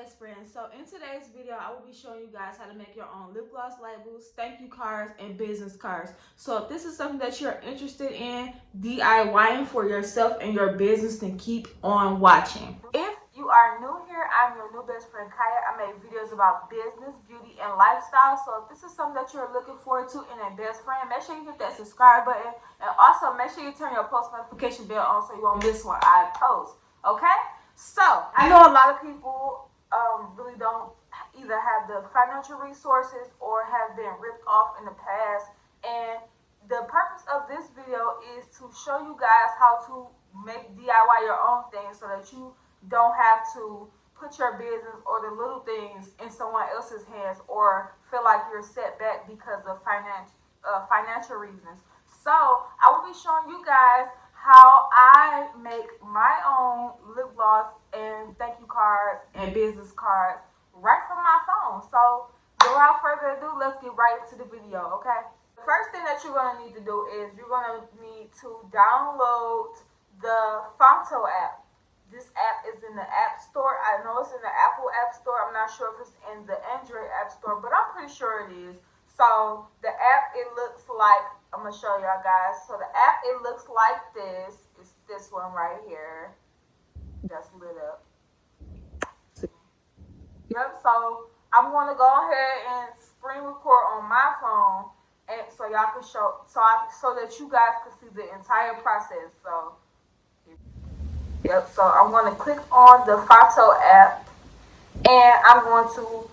best friends. So in today's video, I will be showing you guys how to make your own lip gloss labels, thank you cards, and business cards. So if this is something that you're interested in DIYing for yourself and your business, then keep on watching. If you are new here, I'm your new best friend Kaya. I make videos about business, beauty, and lifestyle. So if this is something that you're looking forward to in a best friend, make sure you hit that subscribe button, and also make sure you turn your post notification bell on so you won't miss when I post. Okay? So I know a lot of people really don't either have the financial resources or have been ripped off in the past, and the purpose of this video is to show you guys how to make DIY your own things so that you don't have to put your business or the little things in someone else's hands or feel like you're set back because of financial reasons. So I will be showing you guys how I make my own lip gloss and thank you cards and business cards right from my phone. So without further ado, let's get right into the video, okay? The first thing that you're going to need to do is you're going to need to download the Phonto app. This app is in the App Store. I know it's in the Apple App Store. I'm not sure if it's in the Android App Store, but I'm pretty sure it is. So the app, it looks like, I'm going to show y'all guys. So the app, it looks like this. It's this one right here that's lit up. Yep, so I'm going to go ahead and screen record on my phone, and so y'all can show, so that you guys can see the entire process. So, yep, so I'm going to click on the Phonto app, and I'm going to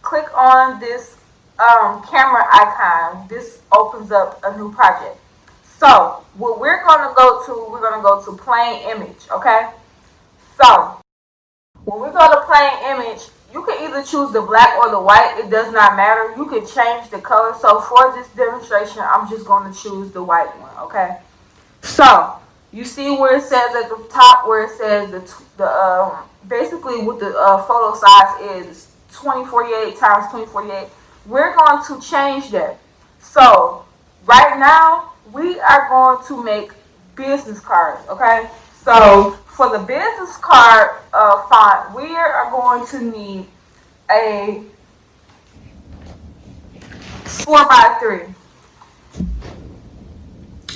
click on this camera icon. This opens up a new project. So what we're going to go to plain image, okay? So when we go to plain image, you can either choose the black or the white. It does not matter. You can change the color. So for this demonstration, I'm just going to choose the white one, okay? So you see where it says at the top, where it says basically what the photo size is 2048 times 2048. We're going to change that. So right now we are going to make business cards, okay? So for the business card font, we are going to need a 4x3.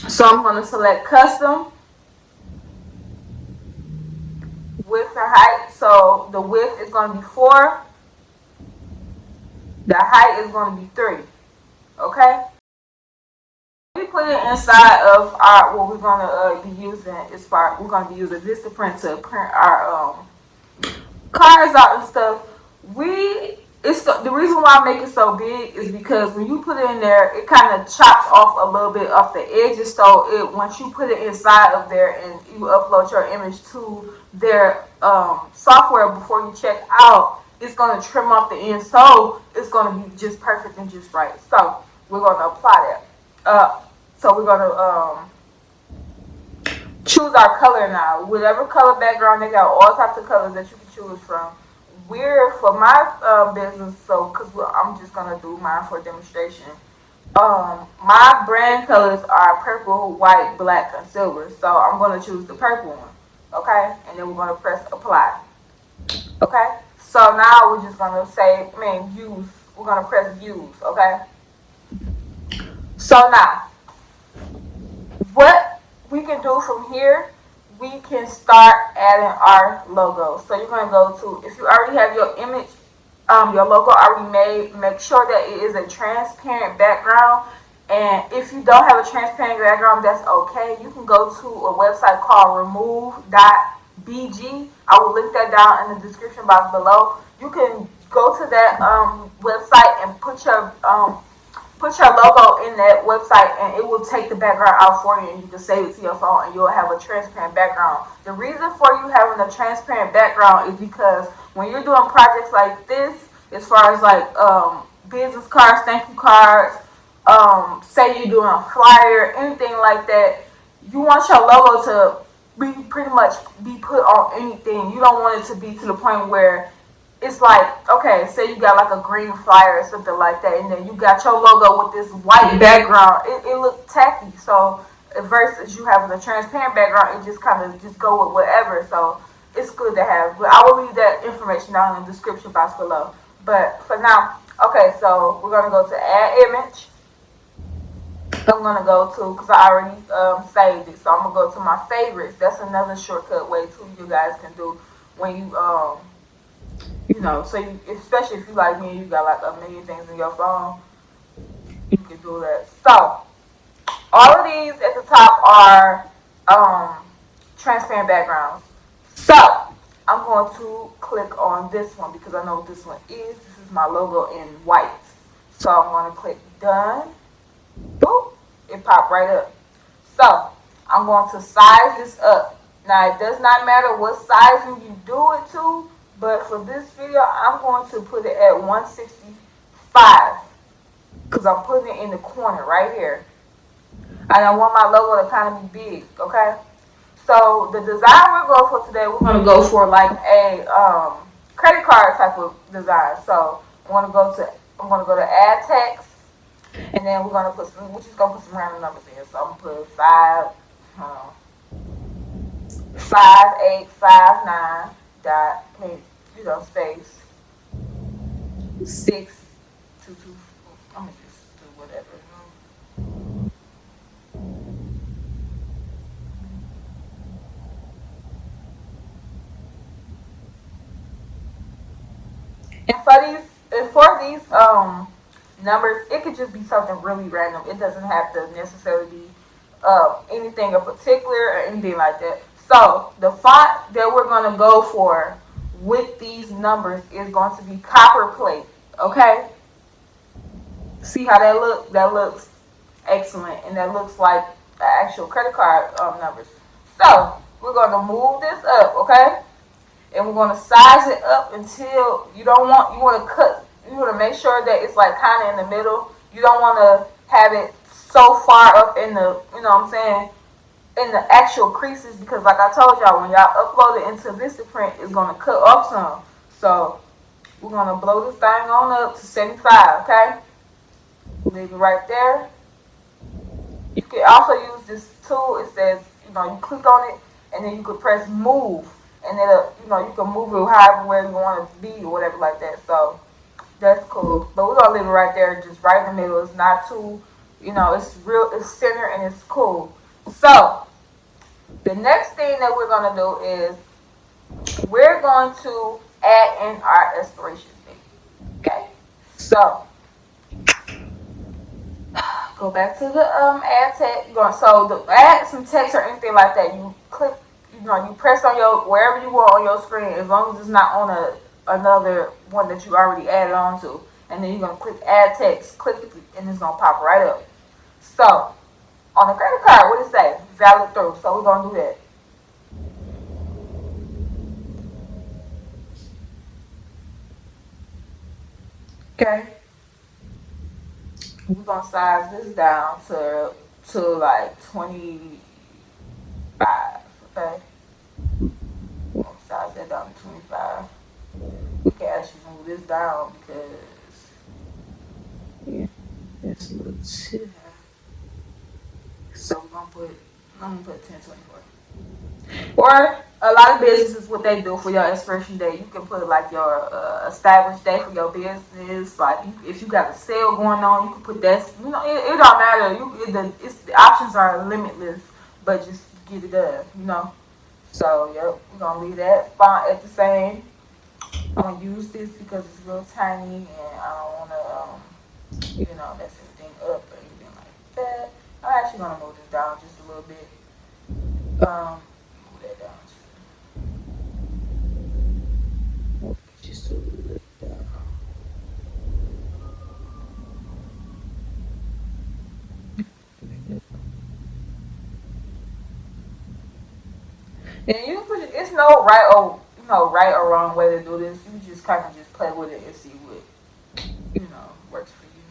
So I'm going to select custom, width and height. So the width is going to be 4. The height is going to be 3. Okay? We put it inside of our, what we're going to be using is we're going to be using Vistaprint to print our cards out and stuff. The reason why I make it so big is because when you put it in there, it kind of chops off a little bit off the edges. So once you put it inside of there and you upload your image to their software before you check out, it's going to trim off the end. So it's going to be just perfect and just right. So we're going to apply that. So we're going to choose our color now. Whatever color background, they got all types of colors that you can choose from. For my business, so because I'm just gonna do mine for demonstration. My brand colors are purple, white, black, and silver. So I'm gonna choose the purple one. Okay, and then we're gonna press apply. Okay, so now we're just gonna use. We're gonna press use. Okay. So now, what we can do from here, we can start adding our logo. So you're going to go to, if you already have your image, your logo already made, make sure that it is a transparent background. And if you don't have a transparent background, that's okay. You can go to a website called remove.bg. I will link that down in the description box below. You can go to that website and put your logo in that website, and it will take the background out for you, and you can save it to your phone, and you'll have a transparent background. The reason for you having a transparent background is because when you're doing projects like this, as far as like business cards, thank you cards, say you're doing a flyer, anything like that, you want your logo to be pretty much be put on anything. You don't want it to be to the point where it's like, okay, say you got like a green flyer or something like that, and then you got your logo with this white background. It looked tacky. So versus you having a transparent background, it just kind of just go with whatever. So it's good to have. But I will leave that information down in the description box below. But for now, okay, so we're gonna go to add image. I'm gonna go to, because I already saved it, so I'm gonna go to my favorites. That's another shortcut way too you guys can do when you know, so you, especially if you like me and you got like a million things in your phone, you can do that. So all of these at the top are transparent backgrounds. So I'm going to click on this one because I know what this one is. This is my logo in white. So I'm going to click done. Boop. It popped right up. So I'm going to size this up. Now it does not matter what sizing you do it to, but for this video I'm going to put it at 165 because I'm putting it in the corner right here. And I want my logo to kind of be big, okay? So the design we're going for today, we're going to go for like a credit card type of design. So I'm going to go to add text, and then we're going to put some, we're just going to put some random numbers in. So I'm going to put 5859 dot, you know, space 622. I'm going to just do whatever. And for these numbers, it could just be something really random. It doesn't have to necessarily be anything in particular or anything like that. So the font that we're gonna go for with these numbers is going to be copper plate. Okay. See how that look? That looks excellent, and that looks like the actual credit card numbers. So we're gonna move this up. Okay. And we're going to size it up until you want to make sure that it's like kind of in the middle. You don't want to have it so far up in the, you know what I'm saying, in the actual creases, because like I told y'all, when y'all upload it into Vistaprint, it's going to cut off some. So we're going to blow this thing on up to 75, okay? Leave it right there. You can also use this tool. It says, you know, you click on it and then you can press move. And then, you know, you can move it however where you want it to be or whatever like that. So that's cool. But we're going to leave it right there, just right in the middle. It's not too, you know, it's center and it's cool. So the next thing that we're going to do is we're going to add in our expiration date. Okay. So go back to the add text. So the add some text or anything like that, you click. You know, you press on your wherever you want on your screen, as long as it's not on another one that you already added on to, and then you're gonna click add text, click it, and it's gonna pop right up. So on the credit card, what it say? Valid through. So we're gonna do that. Okay. We're gonna size this down to like 25. Okay. Size that down to 25. We can actually move this down because, yeah, that's a little too high. So I'm gonna put 1024. Or a lot of businesses, what they do for your expiration date, you can put like your established date for your business. Like if you got a sale going on, you can put that. You know, it don't matter. The options are limitless, but just get it done. You know. So yep, we're gonna leave that font at the same. I'm gonna use this because it's real tiny and I don't wanna you know, mess anything up or anything like that. I'm actually gonna move this down just a little bit. Move that down just a little bit down. And you put it's no right or wrong way to do this. You just kind of just play with it and see what works for you.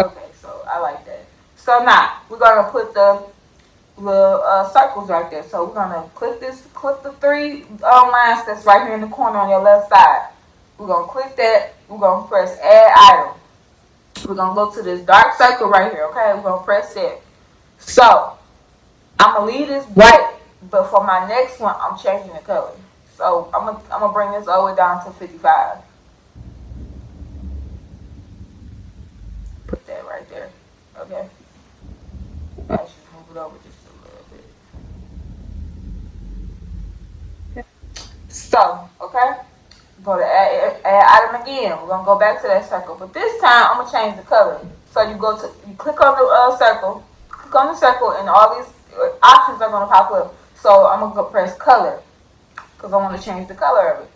Okay, so I like that. So now we're gonna put the little circles right there. So we're gonna click the three lines that's right here in the corner on your left side. We're gonna click that. We're gonna press add item. We're gonna go to this dark circle right here. Okay, we're gonna press that. So I'm gonna leave this white But for my next one, I'm changing the color. So I'm gonna bring this all the way down to 55. Put that right there. Okay. Actually, move it over just a little bit. Okay. So, okay. Go to add item again. We're gonna go back to that circle, but this time I'm gonna change the color. So you click on the circle, click on the circle, and all these options are gonna pop up. So I'm gonna go press color because I want to change the color of it.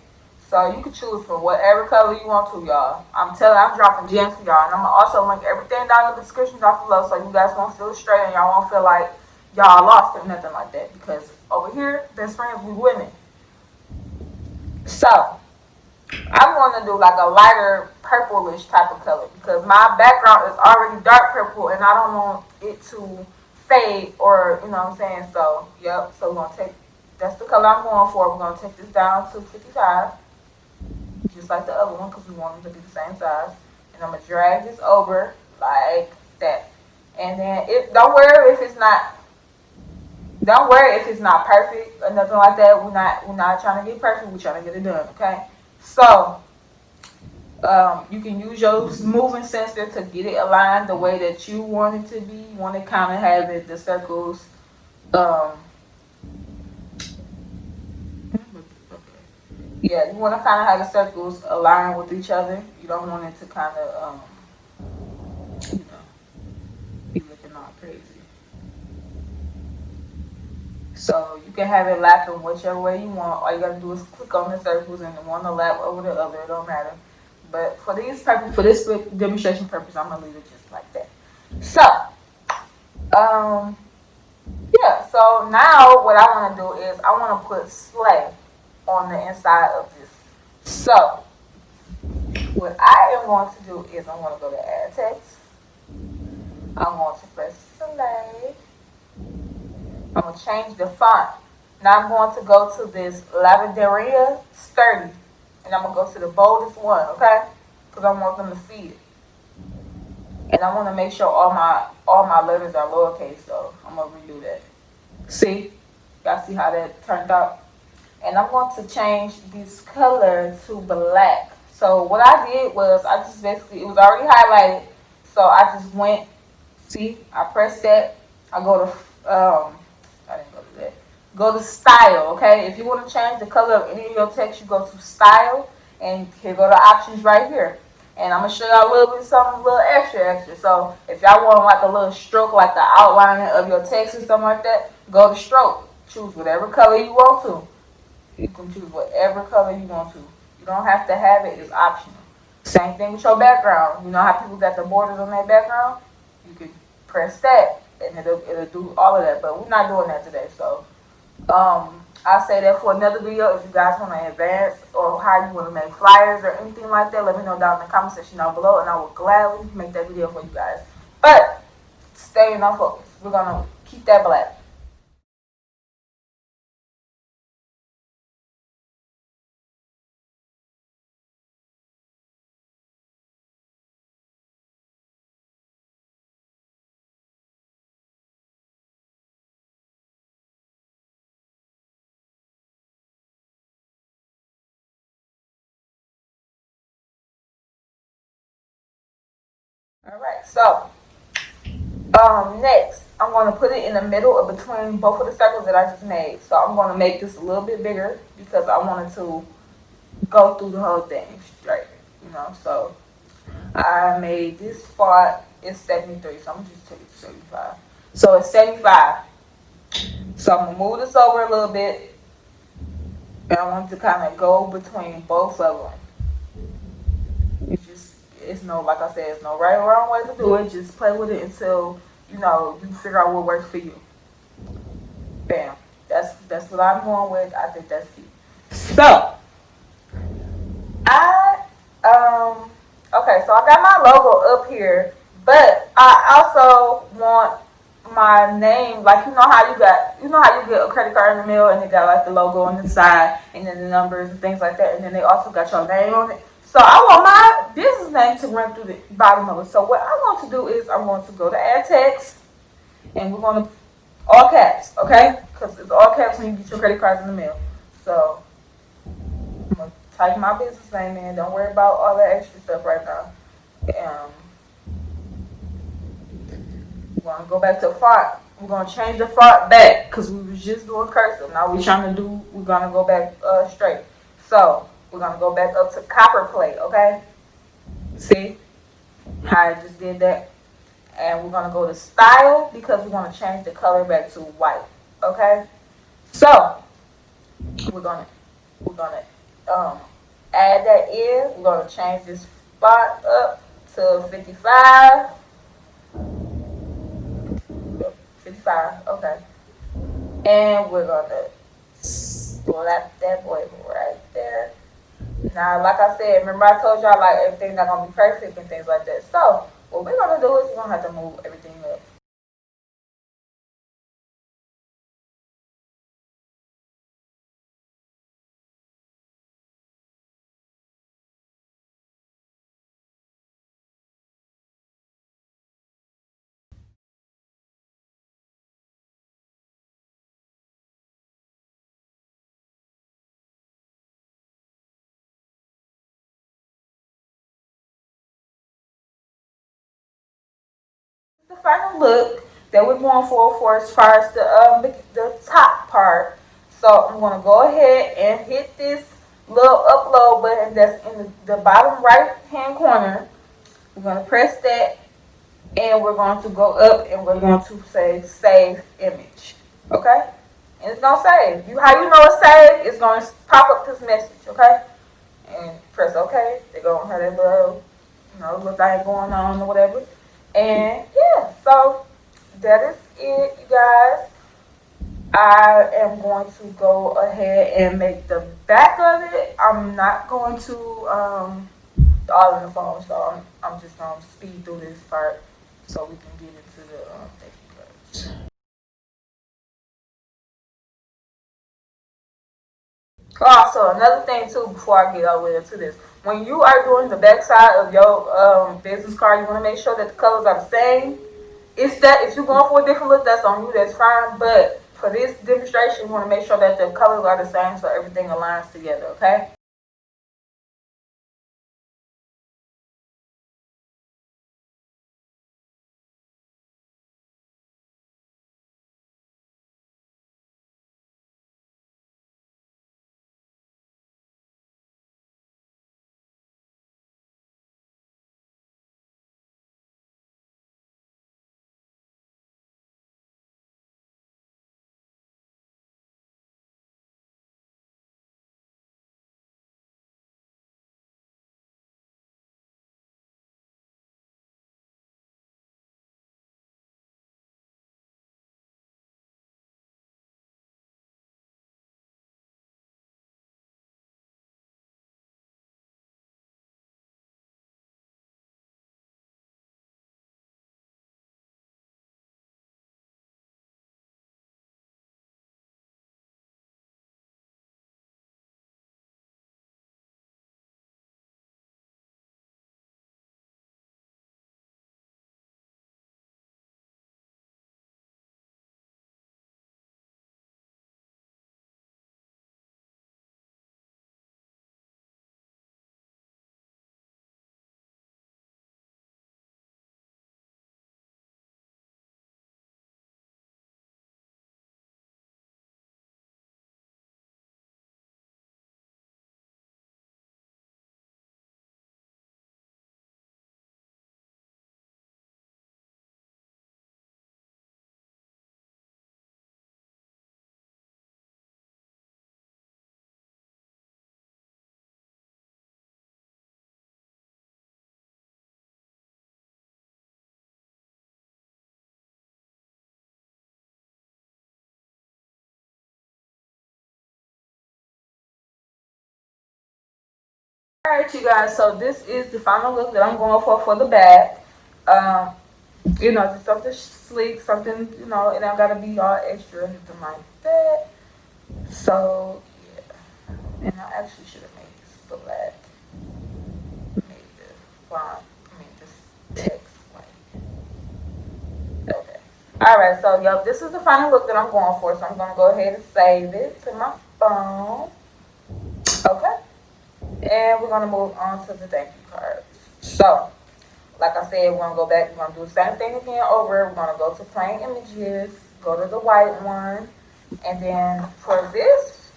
So you can choose from whatever color you want to, y'all. I'm dropping gems for y'all, and I'm gonna also link everything down in the description down below, so you guys won't feel straight and y'all won't feel like y'all lost or nothing like that. Because over here, best friends, we winning. So I'm going to do like a lighter purplish type of color because my background is already dark purple and I don't want it to fade or, you know what I'm saying? So, yep. So we're going to that's the color I'm going for. We're going to take this down to 55, just like the other one because we want them to be the same size. And I'm going to drag this over like that. And then don't worry if it's not perfect or nothing like that. We're not trying to get perfect. We're trying to get it done, okay? So, you can use your moving sensor to get it aligned the way that you want it to be. You want to kind of have the circles. Yeah, you want to kind of have the circles align with each other. You don't want it to kind of, be looking all crazy. So you can have it lapping whichever way you want. All you gotta do is click on the circles and one to lap over the other. It don't matter. But for this demonstration purpose, I'm gonna leave it just like that. So, yeah. So now what I want to do is I want to put Slay on the inside of this. So what I am going to do is I'm going to go to Add Text. I'm going to press Slay. I'm going to change the font. Now I'm going to go to this Lavenderia Sturdy. And I'm going to go to the boldest one, okay? Because I want them to see it. And I want to make sure all my letters are lowercase, so I'm going to redo that. See? Y'all see how that turned out? And I'm going to change this color to black. So what I did was I just basically, it was already highlighted. So I just went, see, I pressed that. I go to, I didn't go to that. Go to style, okay? If you want to change the color of any of your text, you go to style. And here go the options right here. And I'm going to show y'all a little bit something a little extra. So if y'all want like a little stroke, like the outlining of your text or something like that, go to stroke. Choose whatever color you want to. You can choose whatever color you want to. You don't have to have it. It's optional. Same thing with your background. You know how people got the borders on their background? You can press that and it'll do all of that. But we're not doing that today. So I'll say that for another video. If you guys want to advance or how you want to make flyers or anything like that, let me know down in the comment section down below, and I will gladly make that video for you guys. But staying on focus, we're gonna keep that black. All right, so next I'm going to put it in the middle of between both of the circles that I just made. So I'm going to make this a little bit bigger because I wanted to go through the whole thing straight, you know. So I made this font is 73, so I'm gonna just take it to 75. So it's 75. So I'm gonna move this over a little bit, and I want to kind of go between both of them. It's no, like I said, it's no right or wrong way to do it. Just play with it until you figure out what works for you. Bam. That's what I'm going with. I think that's key. So okay, so I got my logo up here, but I also want my name, like you know how you get a credit card in the mail and they got like the logo on the side and then the numbers and things like that, and then they also got your name on it. So I want my business name to run through the bottom of it. So what I want to do is I'm going to go to add text, and we're going to All caps, okay? Because it's all caps when you get your credit cards in the mail. So I'm gonna type my business name in. Don't worry about all that extra stuff right now. We're gonna go back to font. We're gonna change the font back because we was just doing cursive. Now we're gonna go back straight. So we're gonna go back up to copper plate, okay? See how I just did that? And we're gonna go to style because we want to change the color back to white, okay? So we're gonna add that in. We're gonna change this font up to 55. 55, okay. And we're gonna slap that boy right there. Now, like I said, remember I told y'all like everything's not gonna be perfect and things like that. So what we're gonna do is we're gonna have to move everything up. The final look that we're going for as far as the top part. So I'm gonna go ahead and hit this little upload button that's in the bottom right hand corner. We're gonna press that and we're going to go up and we're going to say save image. Okay? And it's gonna save. How you know it's saved? It's gonna pop up this message, okay? And press OK. They're gonna have that little, little thing going on or whatever. And yeah, so that is it, you guys. I am going to go ahead and make the back of it. I'm not going to all in the phone, so I'm just gonna speed through this part so we can get into the thank you guys. Also, another thing too, before I get over into this, when you are doing the back side of your business card, you want to make sure that the colors are the same. If you're going for a different look, that's on you. That's fine. But for this demonstration, you want to make sure that the colors are the same so everything aligns together. Okay. Alright, you guys, so this is the final look that I'm going for the back. Just something sleek, something, it don't gotta be all extra or anything like that. So, yeah. And I actually should have made this black. Made the font, this text white. Okay. Alright, so yep, this is the final look that I'm going for. So I'm going to go ahead and save it to my phone. Okay. And we're going to move on to the thank you cards. So, like I said, we're going to go back. We're going to do the same thing again over. We're going to go to plain images, go to the white one. And then for this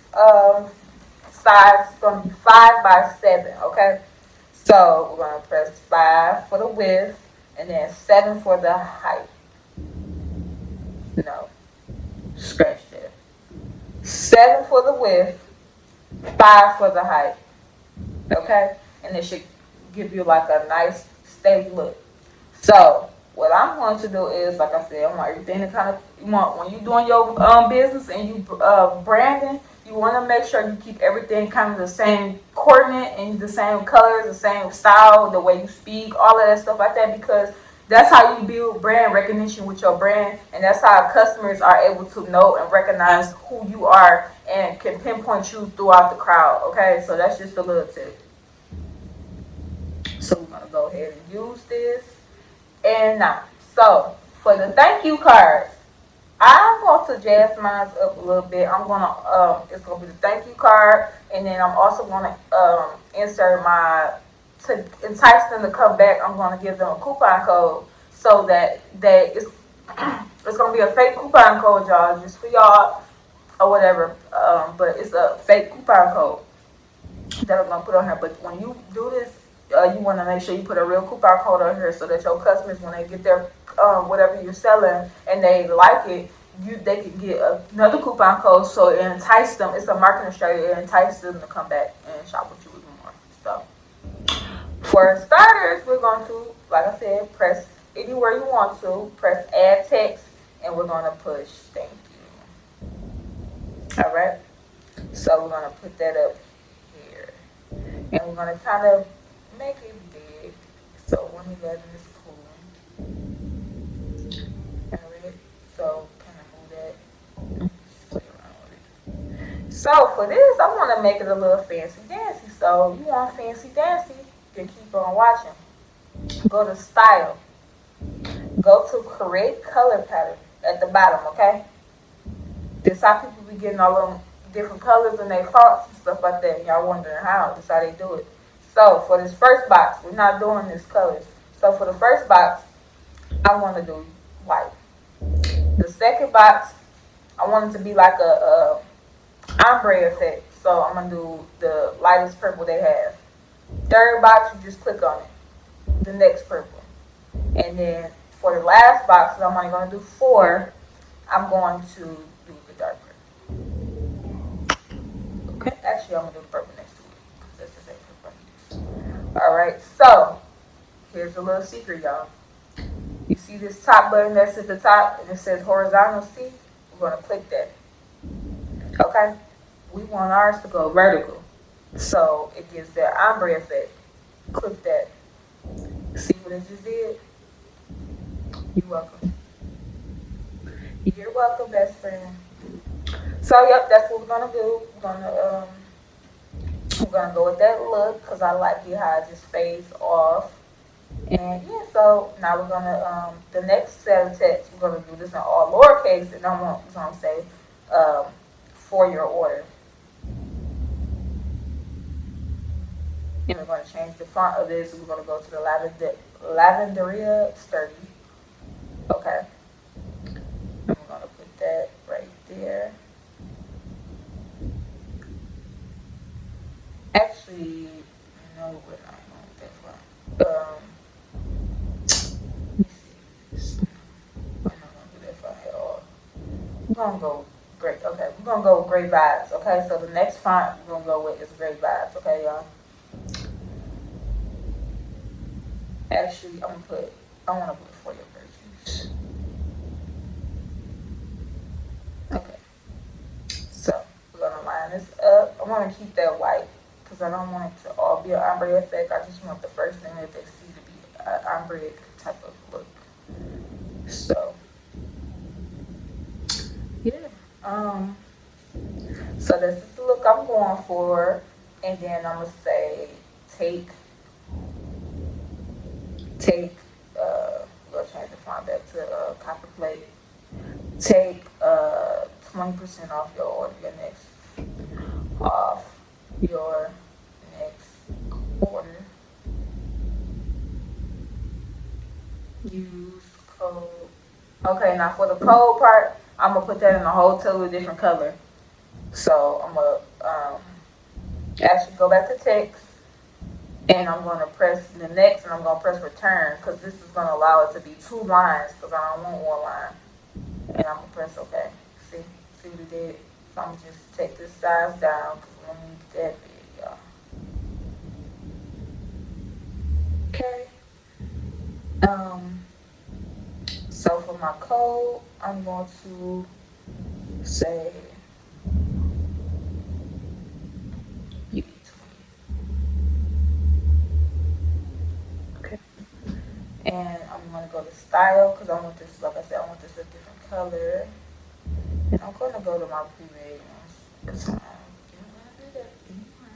size, it's going to be 5 by 7, okay? So we're going to press 5 for the width and then 7 for the height. No, scratch that. 7 for the width, 5 for the height, okay? And it should give you like a nice steady look. So what I'm going to do is, like I said, I want everything to kind of, you want, when you're doing your business and you branding, you want to make sure you keep everything kind of the same coordinate and the same colors, the same style, the way you speak, all of that stuff like that, because that's how you build brand recognition with your brand, and that's how customers are able to know and recognize who you are and can pinpoint you throughout the crowd. Okay, so that's just a little tip. So we're gonna go ahead and use this. And now, so for the thank you cards, I'm going to jazz mine up a little bit. I'm gonna it's gonna be the thank you card, and then I'm also gonna insert my, to entice them to come back. I'm gonna give them a coupon code so that it's it's gonna be a fake coupon code, y'all, just for y'all or whatever. But it's a fake coupon code that I'm gonna put on here. But when you do this, you want to make sure you put a real coupon code on here so that your customers, when they get their whatever you're selling and they like it, they can get another coupon code, so it entices them. It's a marketing strategy. It entices them to come back and shop with you even more. So for starters, we're going to, like I said, press anywhere you want to, press add text, and we're going to push thank you. All right. So we're going to put that up here, and we're going to kind of make it big. So 111 is cool. Alright, so kind of move that. Just play around with it. So for this, I want to make it a little fancy dancy. So you want fancy dancy, you can keep on watching. Go to style. Go to create color pattern at the bottom, okay? This how people be getting all them different colors and their fonts and stuff like that. And y'all wondering how. This how they do it. So for this first box, we're not doing this colors. So for the first box, I want to do white. The second box, I want it to be like a ombre effect. So I'm gonna do the lightest purple they have. Third box, you just click on it. The next purple. And then for the last box, I'm only gonna do 4. I'm going to do the dark purple. Okay, actually I'm gonna do the purple next to it. That's the same purple. Alright, so here's a little secret, y'all. You see this top button that's at the top and it says horizontal C? We're gonna click that. Okay? We want ours to go vertical. So it gives that ombre effect. Click that. See what it just did? You're welcome. You're welcome, best friend. So yep, that's what we're gonna do. We're gonna go with that look because I like it how it just fades off. And yeah, so now we're gonna the next set of text, we're gonna do this in all lowercase, and I'm gonna say for your order. And we're gonna change the font of this. We're gonna go to the Lavenderia Sturdy. Okay. And we're gonna put that right there. Actually, no, we're not going with that font. Let me see. I'm not gonna do that font at all. We're gonna go great. Okay, we're gonna go with Great Vibes. Okay, so the next font we're gonna go with is Great Vibes. Okay, y'all. Actually, I want to put for your virtues. Okay, so we're gonna line this up. I want to keep that white because I don't want it to all be an ombre effect. I just want the first thing that they see to be an ombre type of look. So yeah, so this is the look I'm going for, and then I'm gonna say take. We'll change the font back to copper plate. take 20% off your order, off your next order. Use code. Okay, now for the code part, I'm gonna put that in a whole totally different color. So I'm gonna actually go back to text, and I'm gonna press the next, and I'm gonna press return because this is gonna allow it to be 2 lines because I don't want 1 line. And I'm gonna press OK. See what it did? So I'm gonna just take this size down because we don't need that big, y'all. Okay. So for my code, I'm going to say UB20. Okay. And I'm going to go to style because I want this, like I said, I want this a different color. And I'm going to go to my pre-made ones because I don't want to do that anymore.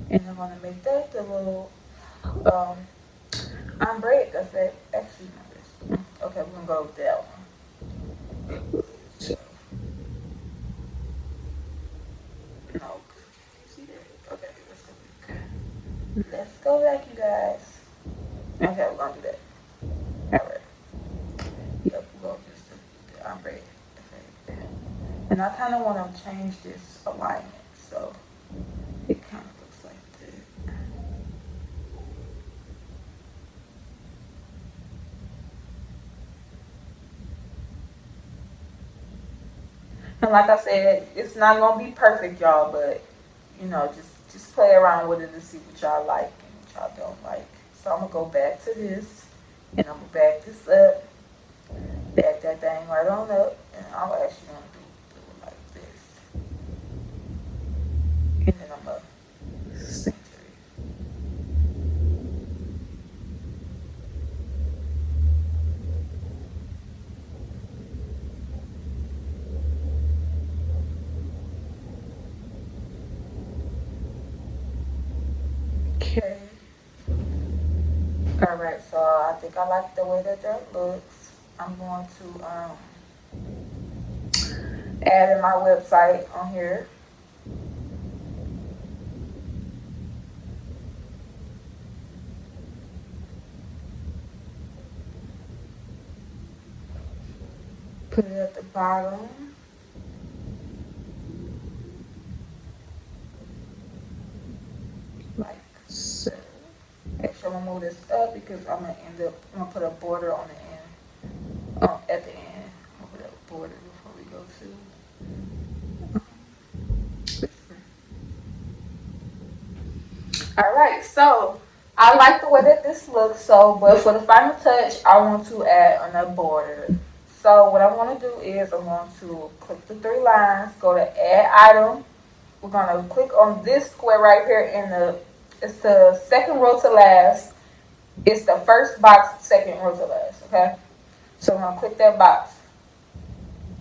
And I'm going to make that the little ombre effect. Actually, not this. Okay, we're going to go with that one. So, no, see that? Okay, let's go back. Let's go back, you guys. Okay, we're going to do that. Alright. Yep, we're going to do the ombre effect. And I kind of want to change this alignment, so it kind of looks like that. And like I said, it's not gonna be perfect, y'all, but you know, just play around with it to see what y'all like and what y'all don't like. So I'm gonna go back to this, and I'm gonna back this up, back that thing right on up, and I'm actually gonna do it like this, and then I'm gonna center it. Okay. All right. So I think I like the way that looks. I'm going to add in my website on here. Put it at the bottom. Like so. Actually, I'm gonna move this up because I'm gonna put a border on the end. At the end, I'm gonna put a border before we go to. All right, so I like the way that this looks. So, but for the final touch, I want to add another border. So what I want to do is I'm going to click the 3 lines, go to add item. We're going to click on this square right here it's the second row to last. It's the first box, second row to last, okay? So we're going to click that box.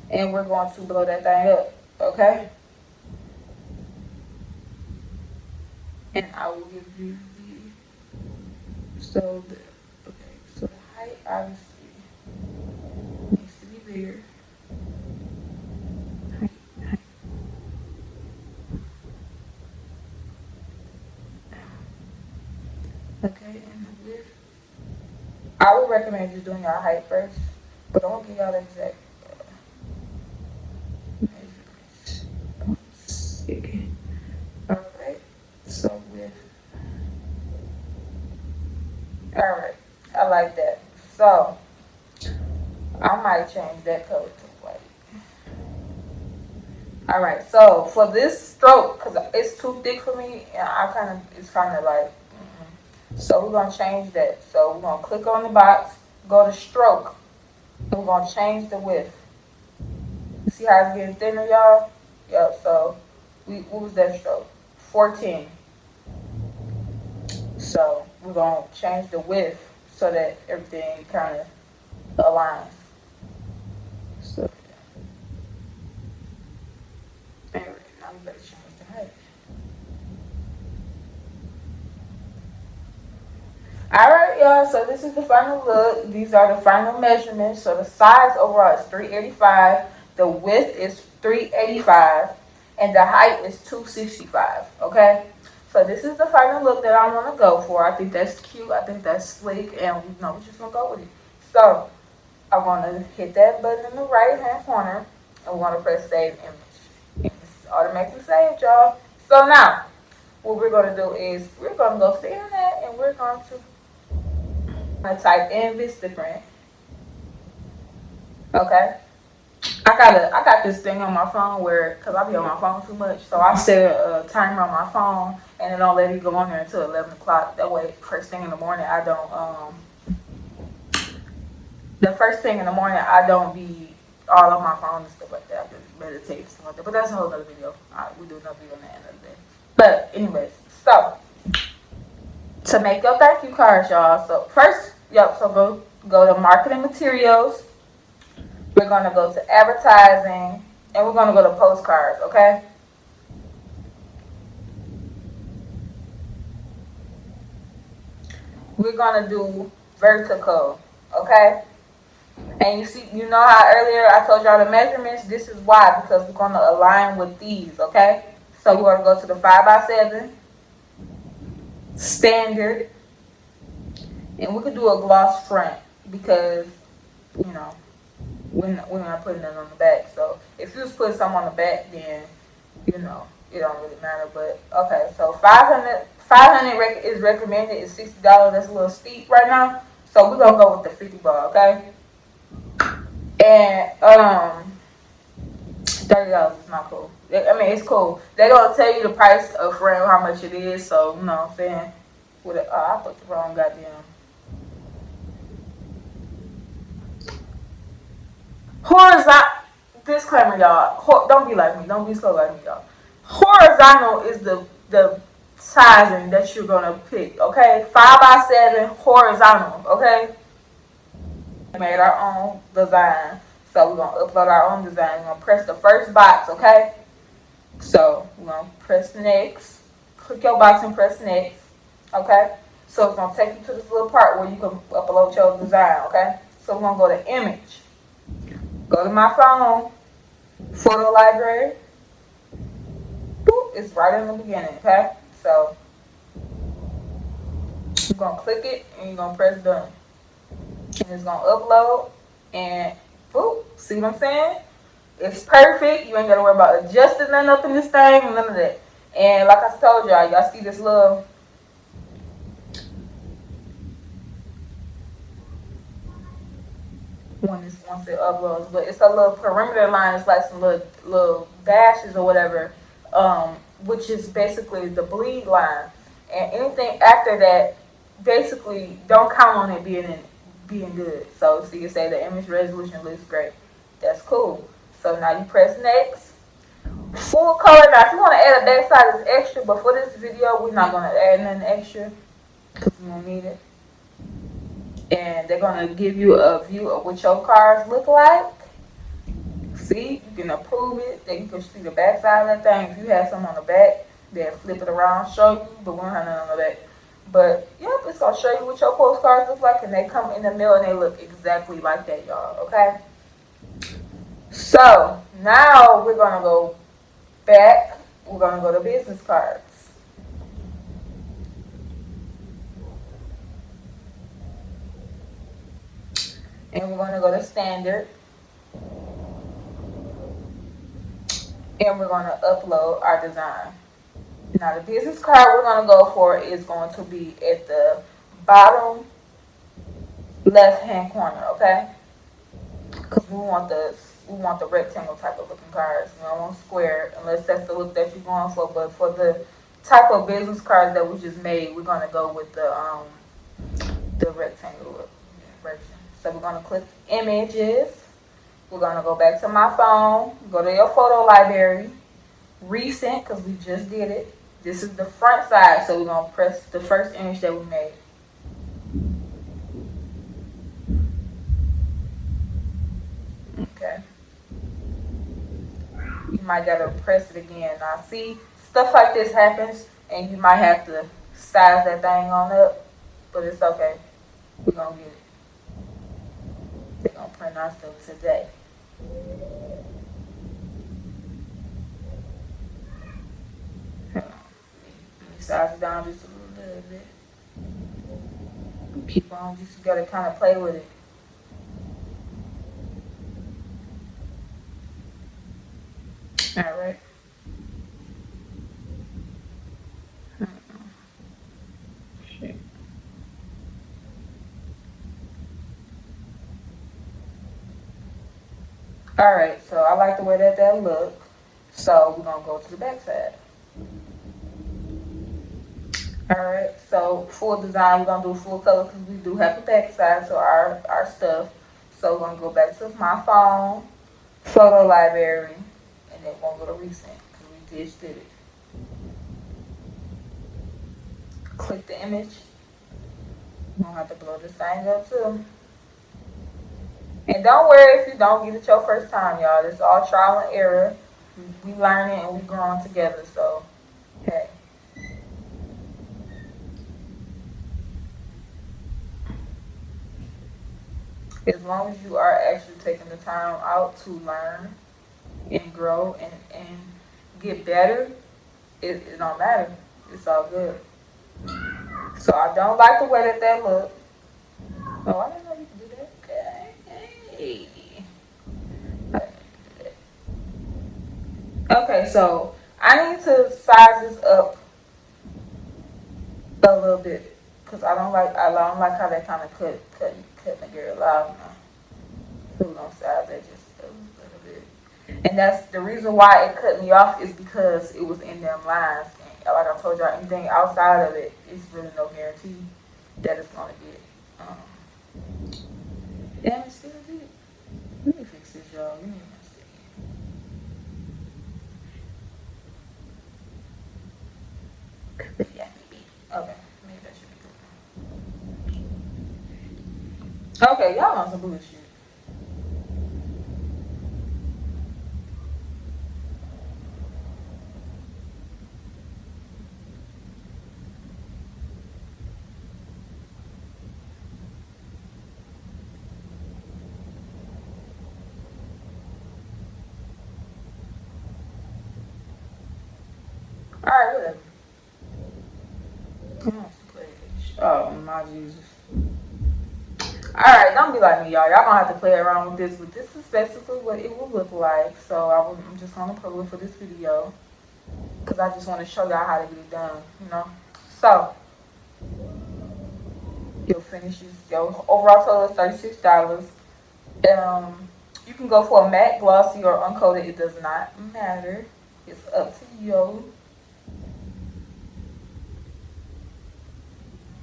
And we're going to blow that thing up, okay? And I will give you so the height obviously needs to be bigger. Height. Okay, and the width. I would recommend just doing your height first, but I won't give y'all the exact measurements. Okay. Alright, so width. Alright, I like that. So, I might change that color to white. Alright, so for this stroke, because it's too thick for me, and it's kind of like, so we're going to change that. So we're going to click on the box, go to stroke, and we're going to change the width. See how it's getting thinner, y'all? Yep, so what was that stroke? 14. So we're going to change the width so that everything kind of aligns. So, anyway, now we better change the height. Alright, y'all, so this is the final look. These are the final measurements. So the size overall is 385, the width is 385, and the height is 265, okay? So this is the final look that I want to go for. I think that's cute, I think that's sleek, and we're just going to go with it. So I'm going to hit that button in the right hand corner, and we're going to press save image. It's automatically saved, y'all. So now, what we're going to do is we're going to go to the internet, and we're going to type in Bestfriends. Okay. I got this thing on my phone where, cause I be on my phone too much, so I set a timer on my phone and it don't let me go on there until 11 o'clock. That way, first thing in the morning, I don't be all on my phone and stuff like that. I just meditate and stuff like that. But that's a whole other video. We do another video on the end of the day. But anyways, so to make your thank you cards, y'all. So first, so go to marketing materials. We're going to go to advertising, and we're going to go to postcards, okay? We're going to do vertical, okay? And you know how earlier I told y'all the measurements? This is why, because we're going to align with these, okay? So we're going to go to the 5x7, standard, and we could do a gloss front because, you know, we're not putting it on the back. So if you just put something on the back, then, you know, it don't really matter. But okay, so 500 is recommended. It's $60. That's a little steep right now. So we're gonna go with the 50 ball, okay? And $30 is not cool. I mean, it's cool. They're gonna tell you the price of frame, how much it is. So you know what I'm saying? I put the wrong goddamn. Horizontal, disclaimer, y'all. Don't be like me. Don't be slow like me, y'all. Horizontal is the sizing that you're gonna pick. Okay, 5x7 horizontal. Okay. We made our own design, so we're gonna upload our own design. We're gonna press the first box. Okay. So we're gonna press next. Click your box and press next. Okay. So it's gonna take you to this little part where you can upload your design. Okay. So we're gonna go to image. Go to my phone, photo library. Boop, it's right in the beginning, okay? So you're gonna click it and you're gonna press done. And it's gonna upload and boop, see what I'm saying? It's perfect. You ain't gotta worry about adjusting nothing up in this thing, none of that. And like I told y'all see this little once it uploads, but it's a little perimeter line. It's like some little dashes or whatever, which is basically the bleed line. And anything after that, basically, don't count on it being good. So see, you say the image resolution looks great. That's cool. So now you press next. Full color. Now, if you want to add a backside, it's extra. But for this video, we're not gonna add nothing extra because we don't need it. And they're going to give you a view of what your cars look like. See, you can approve it. Then you can see the back side of that thing. If you have some on the back, they'll flip it around, show you, but we don't have none on the back. But, yep, it's going to show you what your postcards look like, and they come in the mail, and they look exactly like that, y'all, okay? So, now we're going to go back. We're going to go to business cards. And we're going to go to standard. And we're going to upload our design. Now the business card we're going to go for is going to be at the bottom left hand corner, okay? Because we want the rectangle type of looking cards. We don't want square unless that's the look that you're going for. But for the type of business cards that we just made, we're going to go with the rectangle look version. So we're going to click images. We're going to go back to my phone. Go to your photo library. Recent, because we just did it. This is the front side. So we're going to press the first image that we made. Okay. You might got to press it again. Now see, stuff like this happens and you might have to size that thing on up. But it's okay. We're gonna get it. They're gonna print our stuff today. Hold on. Let me size it down just a little bit. Keep on, just gotta kind of play with it. All right. Shit. All right, so I like the way that look. So we're gonna go to the back side. All right, so full design, we're gonna do full color because we do have a back side, so our stuff. So we're gonna go back to my phone, photo library, and then we're gonna go to recent because we just did it. Click the image. We're gonna have to blow this thing up too. And don't worry if you don't get it your first time, y'all. It's all trial and error. We learning and we growing together, so hey. As long as you are actually taking the time out to learn and grow and get better, it don't matter. It's all good. So I don't like the way that look. Oh, I didn't know you could do that. Okay. Okay, so I need to size this up a little bit because I don't like how that kind of cut the girl out now. So we're gonna size that just a little bit. And that's the reason why it cut me off is because it was in them lines. And like I told y'all, anything outside of it is really no guarantee that it's gonna get. Damn, it still did. Let me fix this, y'all. Give me one second. Yeah, maybe. Okay, maybe that should be good. Okay, y'all on some bullshit. All right, whatever. Oh my Jesus. Alright, don't be like me, y'all. Y'all gonna have to play around with this, but this is basically what it will look like. So I'm just gonna put it for this video because I just want to show y'all how to get it done, you know. So you'll finish this. Your overall total is $36. You can go for a matte, glossy, or uncoated. It does not matter. It's up to you.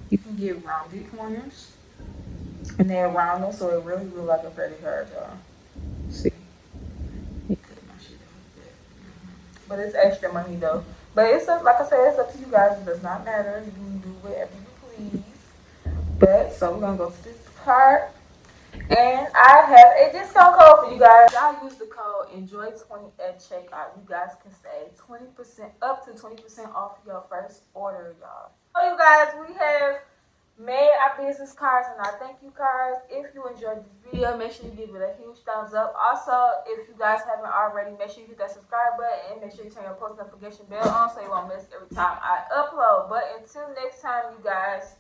You can get rounded corners. And they're round them, so it really looks like a credit card, y'all. See? But it's extra money though. But like I said, it's up to you guys. It does not matter. You can do whatever you please. But so we're gonna go to this card. And I have a discount code for you guys. Y'all use the code ENJOY20 at checkout. You guys can save 20% up to 20% off your first order, y'all. So you guys, we have made our business cards and our thank you cards. If you enjoyed this video, make sure you give it a huge thumbs up. Also, if you guys haven't already, make sure you hit that subscribe button and make sure you turn your post notification bell on so you won't miss every time I upload. But until next time, you guys,